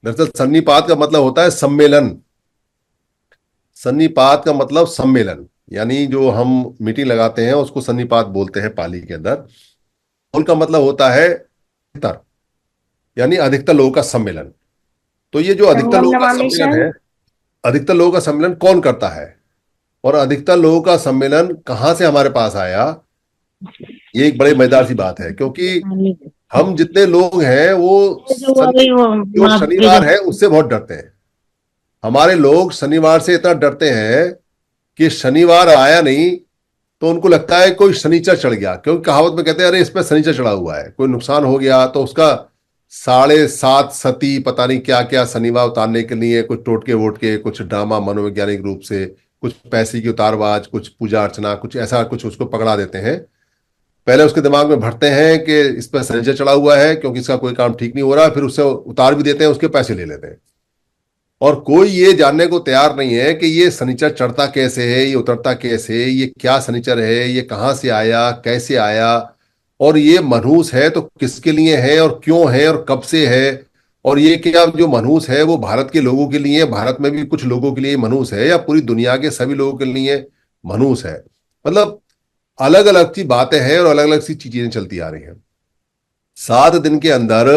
दरअसल सन्निपात का मतलब होता है सम्मेलन। सन्निपात का मतलब सम्मेलन, यानी जो हम मीटिंग लगाते हैं उसको सन्निपात बोलते हैं पाली के अंदर। बोल का मतलब होता है अधिकतर, यानी अधिकतर लोगों का सम्मेलन। तो ये जो अधिकतर संगम लोगों का सम्मेलन नमामिशन। है, अधिकतर लोगों का सम्मेलन कौन करता है और अधिकतर लोगों का सम्मेलन कहां से हमारे पास आया, ये एक बड़े मजेदार सी बात है। क्योंकि हम जितने लोग हैं वो जो वाली वो जो माधुरी शनिवार है दीक्षित। उससे बहुत डरते हैं। हमारे लोग शनिवार से इतना डरते हैं कि शनिवार आया नहीं तो उनको लगता है कोई शनिचर चढ़ गया, क्योंकि कहावत में कहते हैं अरे इस पे शनिचर चढ़ा हुआ है, कोई नुकसान हो गया तो उसका 7.5 सती पता नहीं क्या क्या शनिवार उतारने के लिए कुछ टोटके वोटके, कुछ ड्रामा मनोवैज्ञानिक रूप से, कुछ पैसे की उतारवाज, कुछ पूजा अर्चना, कुछ ऐसा कुछ उसको पकड़ा देते हैं। पहले उसके दिमाग में भरते हैं कि इस पर शनिचर चढ़ा हुआ है क्योंकि इसका कोई काम ठीक नहीं हो रहा, फिर उससे उतार भी देते हैं, उसके पैसे ले लेते हैं। और कोई ये जानने को तैयार नहीं है कि ये शनिचर चढ़ता कैसे है, ये उतरता कैसे है, ये क्या शनिचर है, ये कहाँ से आया, कैसे आया, और ये मनहूस है तो किसके लिए है और क्यों है और कब से है। और ये क्या जो मनहूस है वो भारत के लोगों के लिए, भारत में भी कुछ लोगों के लिए मनहूस है या पूरी दुनिया के सभी लोगों के लिए मनहूस है। मतलब अलग अलग सी बातें हैं और अलग अलग सी चीजें चलती आ रही हैं। 7 दिन के अंदर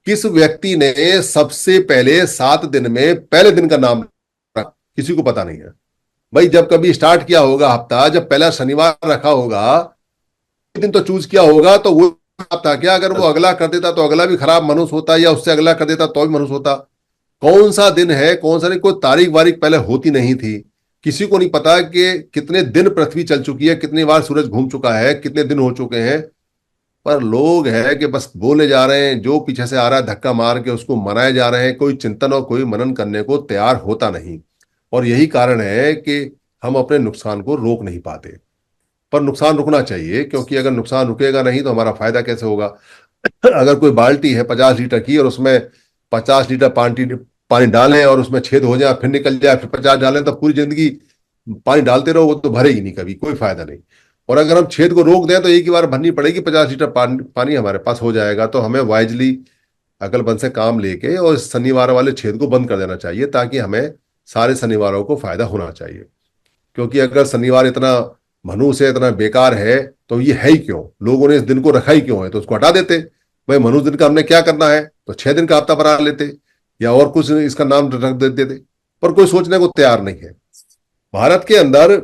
किस व्यक्ति ने सबसे पहले 7 दिन में पहले दिन का नाम रखा, किसी को पता नहीं है। भाई जब कभी स्टार्ट किया होगा हफ्ता, जब पहला शनिवार रखा होगा, एक दिन तो चूज किया होगा, तो वो खराब था क्या? अगर वो अगला कर देता तो अगला भी खराब मनुष्य होता, या उससे अगला कर देता तो भी मनुष्य होता। कौन सा दिन है कौन सा नहीं, कोई तारीख वारीख पहले होती नहीं थी। किसी को नहीं पता कि कितने दिन पृथ्वी चल चुकी है, कितनी बार सूरज घूम चुका है, कितने दिन हो चुके हैं। पर लोग है कि बस बोले जा रहे हैं, जो पीछे से आ रहा है धक्का मार के उसको मनाए जा रहे हैं, कोई चिंतन और कोई मनन करने को तैयार होता नहीं। और यही कारण है कि हम अपने नुकसान को रोक नहीं पाते। पर नुकसान रुकना चाहिए, क्योंकि अगर नुकसान रुकेगा नहीं तो हमारा फायदा कैसे होगा? अगर कोई बाल्टी है 50 लीटर की और उसमें 50 लीटर पानी पानी डालें और उसमें छेद हो जाए, फिर निकल जाए, फिर 50 डालें, तो पूरी जिंदगी पानी डालते रहो, वो तो भरेगी नहीं, कभी कोई फायदा नहीं। और अगर हम छेद को रोक दें तो एक ही बार भरनी पड़ेगी, 50 लीटर पानी हमारे पास हो जाएगा। तो हमें वाइजली अकलमंद से काम लेके और शनिवार वाले छेद को बंद कर देना चाहिए, ताकि हमें सारे शनिवारों को फायदा होना चाहिए। क्योंकि अगर शनिवार इतना मनहूस है, इतना बेकार है, तो ये है ही क्यों? लोगों ने इस दिन को रखा ही क्यों है? तो उसको हटा देते। भाई मनहूस दिन का हमने क्या करना है, तो 6 दिन का हफ्ता बना लेते या और कुछ इसका नाम रख देते। पर कोई सोचने को तैयार नहीं है। भारत के अंदर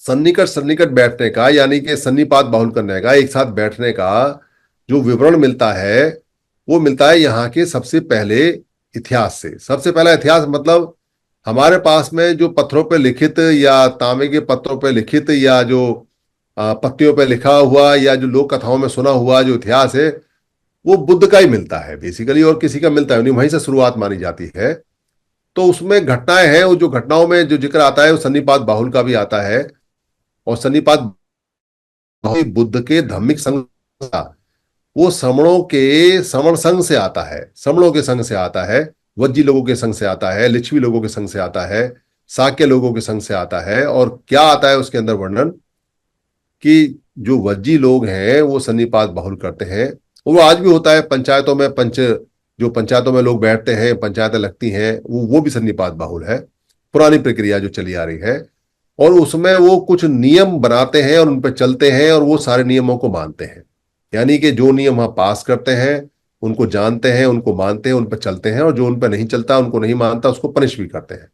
सन्निकट सन्निकट बैठने का, यानी कि सन्निपात बाहुल करने का, एक साथ बैठने का जो विवरण मिलता है वो मिलता है यहाँ के सबसे पहले इतिहास से। सबसे पहला इतिहास मतलब हमारे पास में जो पत्थरों पे लिखित या तांबे के पत्रों पे लिखित या जो पत्तियों पे लिखा हुआ या जो लोक कथाओं में सुना हुआ जो इतिहास है, वो बुद्ध का ही मिलता है बेसिकली, और किसी का मिलता है नहीं, वहीं से शुरुआत मानी जाती है। तो उसमें घटनाएं हैं, वो जो घटनाओं में जो जिक्र आता है वो सन्निपात बाहुल का भी आता है। और सन्निपात बुद्ध के धार्मिक संघ था। वो श्रमणों के श्रमण संघ से आता है, श्रमणों के संघ से आता है, वज्जी लोगों के संघ से आता है, लिच्छवी लोगों के संघ से आता है, साक्य लोगों के संघ से आता है। और क्या आता है उसके अंदर वर्णन कि जो वज्जी लोग हैं वो सन्निपात बाहुल करते हैं। वो आज भी होता है पंचायतों में, जो पंचायतों में लोग बैठते हैं, पंचायतें लगती हैं, वो भी सन्निपात बाहुल है। पुरानी प्रक्रिया जो चली आ रही है। और उसमें वो कुछ नियम बनाते हैं और उन पर चलते हैं और वो सारे नियमों को मानते हैं। यानी कि जो नियम वहां पास करते हैं उनको जानते हैं, उनको मानते हैं, उन पर चलते हैं, और जो उन पर नहीं चलता, उनको नहीं मानता, उसको पनिश भी करते हैं।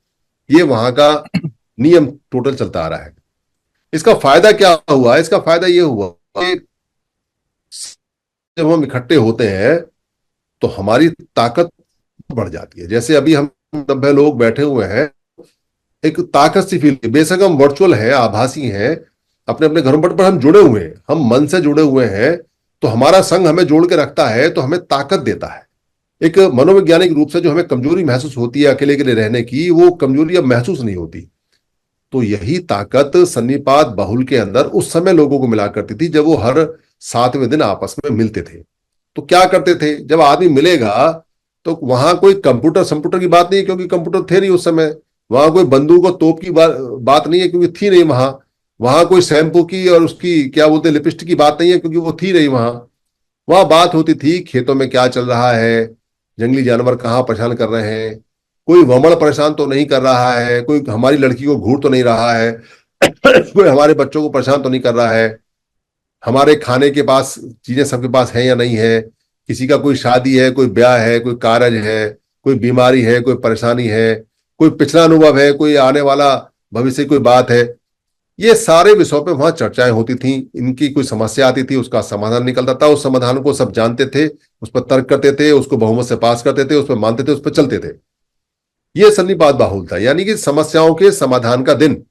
ये वहां का नियम टोटल चलता आ रहा है। इसका फायदा क्या हुआ? इसका फायदा ये हुआ कि जब हम इकट्ठे होते हैं तो हमारी ताकत बढ़ जाती है। जैसे अभी हम 90 लोग बैठे हुए हैं, एक ताकत सी फील, बेशक हम वर्चुअल हैं, आभासी हैं, अपने अपने घरों पर हम जुड़े हुए हैं, हम मन से जुड़े हुए हैं। तो हमारा संग हमें जोड़ के रखता है, तो हमें ताकत देता है। एक मनोवैज्ञानिक रूप से जो हमें कमजोरी महसूस होती है अकेले अकेले रहने की, वो कमजोरी अब महसूस नहीं होती। तो यही ताकत सन्निपात बाहुल के अंदर उस समय लोगों को मिला करती थी, जब वो हर 7वें दिन आपस में मिलते थे। तो क्या करते थे, जब आदमी मिलेगा तो वहां कोई कंप्यूटर संप्यूटर की बात नहीं है, क्योंकि कंप्यूटर थे नहीं उस समय। वहां कोई बंदूक और तोप की बात नहीं है, क्योंकि थी नहीं वहां। वहां कोई शैम्पू की और उसकी क्या बोलते लिपस्टिक की बात नहीं है, क्योंकि वो थी नहीं वहां। वहां बात होती थी खेतों में क्या चल रहा है, जंगली जानवर कहाँ परेशान कर रहे हैं, कोई वमड़ परेशान तो नहीं कर रहा है, कोई हमारी लड़की को घूर तो नहीं रहा है, कोई हमारे बच्चों को परेशान तो नहीं कर रहा है, हमारे खाने के पास चीजें सबके पास है या नहीं है, किसी का कोई शादी है, कोई ब्याह है, कोई कारज है, कोई बीमारी है, कोई परेशानी है, कोई पिछला अनुभव है, कोई आने वाला भविष्य की कोई बात है। ये सारे विषयों पे वहां चर्चाएं होती थी। इनकी कोई समस्या आती थी, उसका समाधान निकलता था, उस समाधान को सब जानते थे, उस पर तर्क करते थे, उसको बहुमत से पास करते थे, उस पर मानते थे, उस पर चलते थे। ये सन्निपात बाहुल था, यानी कि समस्याओं के समाधान का दिन।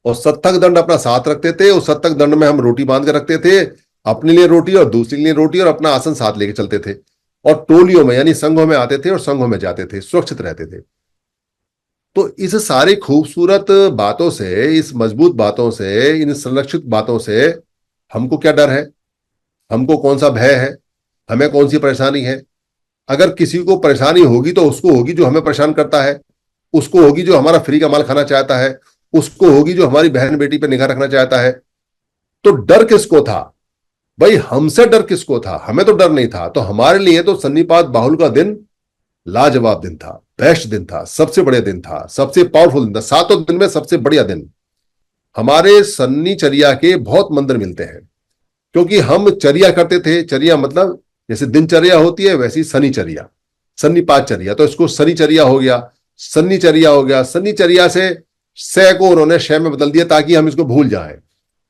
और सत्तक दंड अपना साथ रखते थे, उस सत्तक दंड में हम रोटी बांध कर रखते थे, अपने लिए रोटी और दूसरे के लिए रोटी, और अपना आसन साथ लेके चलते थे, और टोलियों में यानी संघों में आते थे और संघों में जाते थे, सुरक्षित रहते थे। तो इस सारी खूबसूरत बातों से, इस मजबूत बातों से, इन संरक्षित बातों से हमको क्या डर है, हमको कौन सा भय है, हमें कौन सी परेशानी है? अगर किसी को परेशानी होगी तो उसको होगी जो हमें परेशान करता है, उसको होगी जो हमारा फ्री का माल खाना चाहता है, उसको होगी जो हमारी बहन बेटी पर निगाह रखना चाहता है। तो डर किसको था भाई? हमसे डर किसको था? हमें तो डर नहीं था। तो हमारे लिए तो सन्निपात बाहुल का दिन लाजवाब दिन था, बेस्ट दिन था, सबसे बड़े दिन था, सबसे पावरफुल दिन था, 7 दिन में सबसे बढ़िया दिन। हमारे सन्नीचर्या के बहुत मंदिर मिलते हैं, क्योंकि हम चर्या करते थे। चर्या मतलब जैसे दिनचर्या होती है, वैसी शनिचर्या, सन्निपातचर्या। तो इसको शनिचर्या हो गया, सन्नीचर्या हो गया। सन्नीचर्या से स को उन्होंने श में बदल दिया ताकि हम इसको भूल जाएं।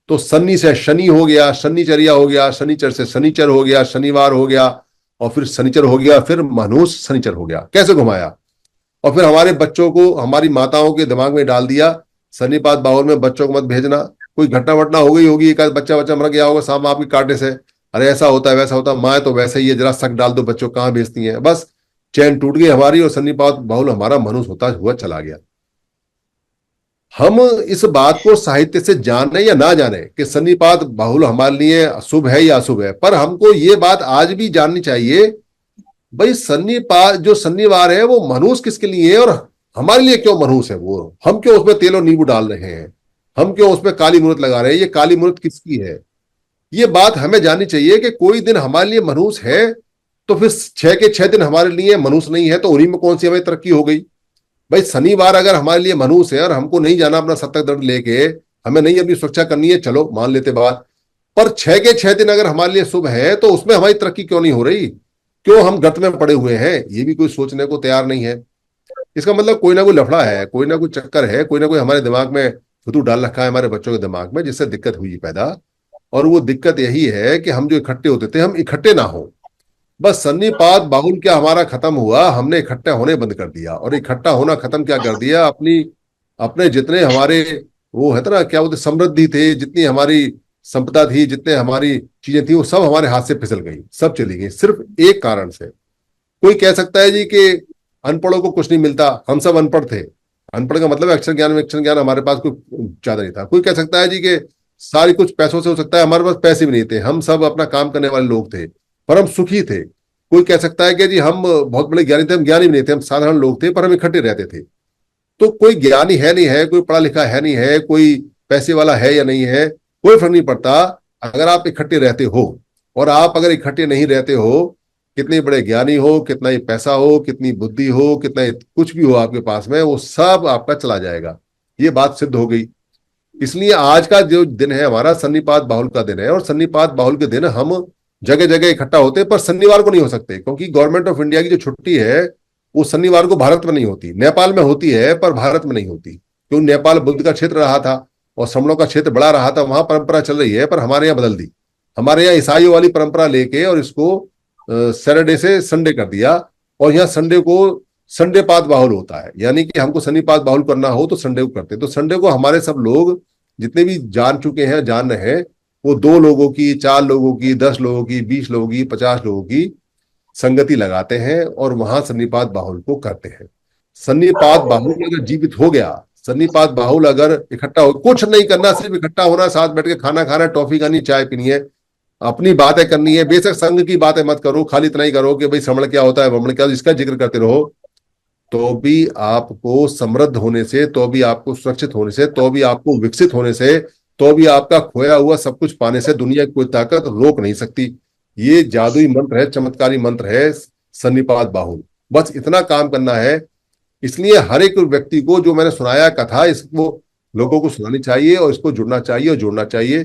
तो सन्नी से शनि हो गया, शनिचर्या हो गया, शनिचर से शनिचर हो गया, शनिवार हो गया, और फिर शनिचर हो गया, फिर मानुष शनिचर हो गया। कैसे घुमाया? और फिर हमारे बच्चों को, हमारी माताओं के दिमाग में डाल दिया, सन्निपात बाहुल में बच्चों को मत भेजना। कोई घटना वटना हो गई होगी, एक आध बच्चा बच्चा मर गया होगा सांप आपके कांटे से, अरे ऐसा होता है वैसा होता है, माँ तो वैसे ही है, जरा शक डाल दो, बच्चों कहाँ भेजती हैं। बस चैन टूट गई हमारी, और सन्निपात बाहुल हमारा मनुष्य होता हुआ चला गया। हम इस बात को साहित्य से जाने या ना जाने कि सन्निपात बाहुल हमारे लिए शुभ है या अशुभ है, पर हमको ये बात आज भी जाननी चाहिए, भाई सन्निपात जो शनिवार है वो मनुष्य किसके लिए है, और हमारे लिए क्यों मनुष्य है वो? हम क्यों उसमें तेल और नींबू डाल रहे हैं, हम क्यों उसमें काली मूर्त लगा रहे हैं? ये काली मूर्त किसकी है? ये बात हमें जाननी चाहिए कि कोई दिन हमारे लिए मनुष्य है, तो फिर 6 के 6 दिन हमारे लिए मनुष्य नहीं है, तो उन्हीं में कौन सी हमें तरक्की हो गई? भाई शनिवार अगर हमारे लिए मनुष्य है और हमको नहीं जाना अपना सत्तक दंड लेके, हमें नहीं अपनी सुरक्षा करनी है, चलो मान लेते बात। पर 6 के 6 दिन अगर हमारे लिए शुभ है, तो उसमें हमारी तरक्की क्यों नहीं हो रही? क्यों हम गत में पड़े हुए हैं? ये भी कोई सोचने को तैयार नहीं है। इसका मतलब कोई ना कोई लफड़ा है, कोई ना कोई चक्कर है, कोई ना कोई हमारे दिमाग में फुतू डाल रखा है, हमारे बच्चों के दिमाग में, जिससे दिक्कत हुई पैदा। और वो दिक्कत यही है कि हम जो इकट्ठे होते थे, हम इकट्ठे ना हो। बस सन्निपात बाहुल क्या हमारा खत्म हुआ, हमने इकट्ठा होने बंद कर दिया। और इकट्ठा होना खत्म क्या कर दिया, अपनी अपने जितने हमारे वो है ना, क्या बोलते, समृद्धि थे, जितनी हमारी संपदा थी, जितने हमारी चीजें थी, वो सब हमारे हाथ से फिसल गई, सब चली गई, सिर्फ एक कारण से। कोई कह सकता है जी कि अनपढ़ों को कुछ नहीं मिलता, हम सब अनपढ़ थे। अनपढ़ का मतलब अक्षर ज्ञान में, अक्षर ज्ञान हमारे पास कोई ज्यादा नहीं था। कोई कह सकता है जी कि सारी कुछ पैसों से हो सकता है, हमारे पास पैसे भी नहीं थे, हम सब अपना काम करने वाले लोग थे, पर हम सुखी थे। कोई कह सकता है कि जी हम बहुत बड़े ज्ञानी थे, हम ज्ञानी भी नहीं थे, हम साधारण लोग थे, पर हम इकट्ठे रहते थे। तो कोई ज्ञानी है नहीं है, कोई पढ़ा लिखा है नहीं है, कोई पैसे वाला है या नहीं है, कोई फर्क नहीं पड़ता अगर आप इकट्ठे रहते हो। और आप अगर इकट्ठे नहीं रहते हो, कितने बड़े ज्ञानी हो, कितना ही पैसा हो, कितनी बुद्धि हो, कितना कुछ भी हो आपके पास में, वो सब आपका चला जाएगा। ये बात सिद्ध हो गई। इसलिए आज का जो दिन है हमारा, सन्निपात बाहुल का दिन है। और सन्निपात बाहुल के दिन हम जगह जगह इकट्ठा होते हैं, पर शनिवार को नहीं हो सकते, क्योंकि गवर्नमेंट ऑफ इंडिया की जो छुट्टी है वो शनिवार को भारत में नहीं होती। नेपाल में होती है पर भारत में नहीं होती, क्योंकि नेपाल बुद्ध का क्षेत्र रहा था और श्रमणों का क्षेत्र बड़ा रहा था, वहां परंपरा चल रही है, पर हमारे यहाँ बदल दी। हमारे यहाँ ईसाइयों वाली परंपरा लेके और इसको सैटरडे से संडे कर दिया। और यहाँ संडे को संडे पात बाहुल होता है, यानी कि हमको शनिपात बाहुल करना हो तो संडे को करते हैं। तो संडे को हमारे सब लोग जितने भी जान चुके हैं, जान रहे हैं, वो 2 लोगों की, 4 लोगों की, 10 लोगों की, 20 लोगों की, 50 लोगों की संगति लगाते हैं और वहां सन्निपात बाहुल को करते हैं। सन्निपात बाहुल अगर जीवित हो गया, सन्निपात बाहुल अगर इकट्ठा हो, कुछ नहीं करना, सिर्फ इकट्ठा होना, साथ बैठ के खाना खाना, टॉफी खानी, चाय पीनी है, अपनी बातें करनी है। बेशक संघ की बातें मत करो, खाली इतना ही करो कि भाई श्रमण क्या होता है, वमन क्या, इसका जिक्र करते रहो। तो भी आपको समृद्ध होने से, तो भी आपको सुरक्षित होने से, तो भी आपको विकसित होने से, तो भी आपका खोया हुआ सब कुछ पाने से दुनिया की कोई ताकत रोक नहीं सकती। ये जादुई मंत्र है, चमत्कारी मंत्र है। सन्निपात बाहुल, बस इतना काम करना है। इसलिए हर एक व्यक्ति को जो मैंने सुनाया कथा, इसको लोगों को सुनानी चाहिए और इसको जुड़ना चाहिए और जोड़ना चाहिए।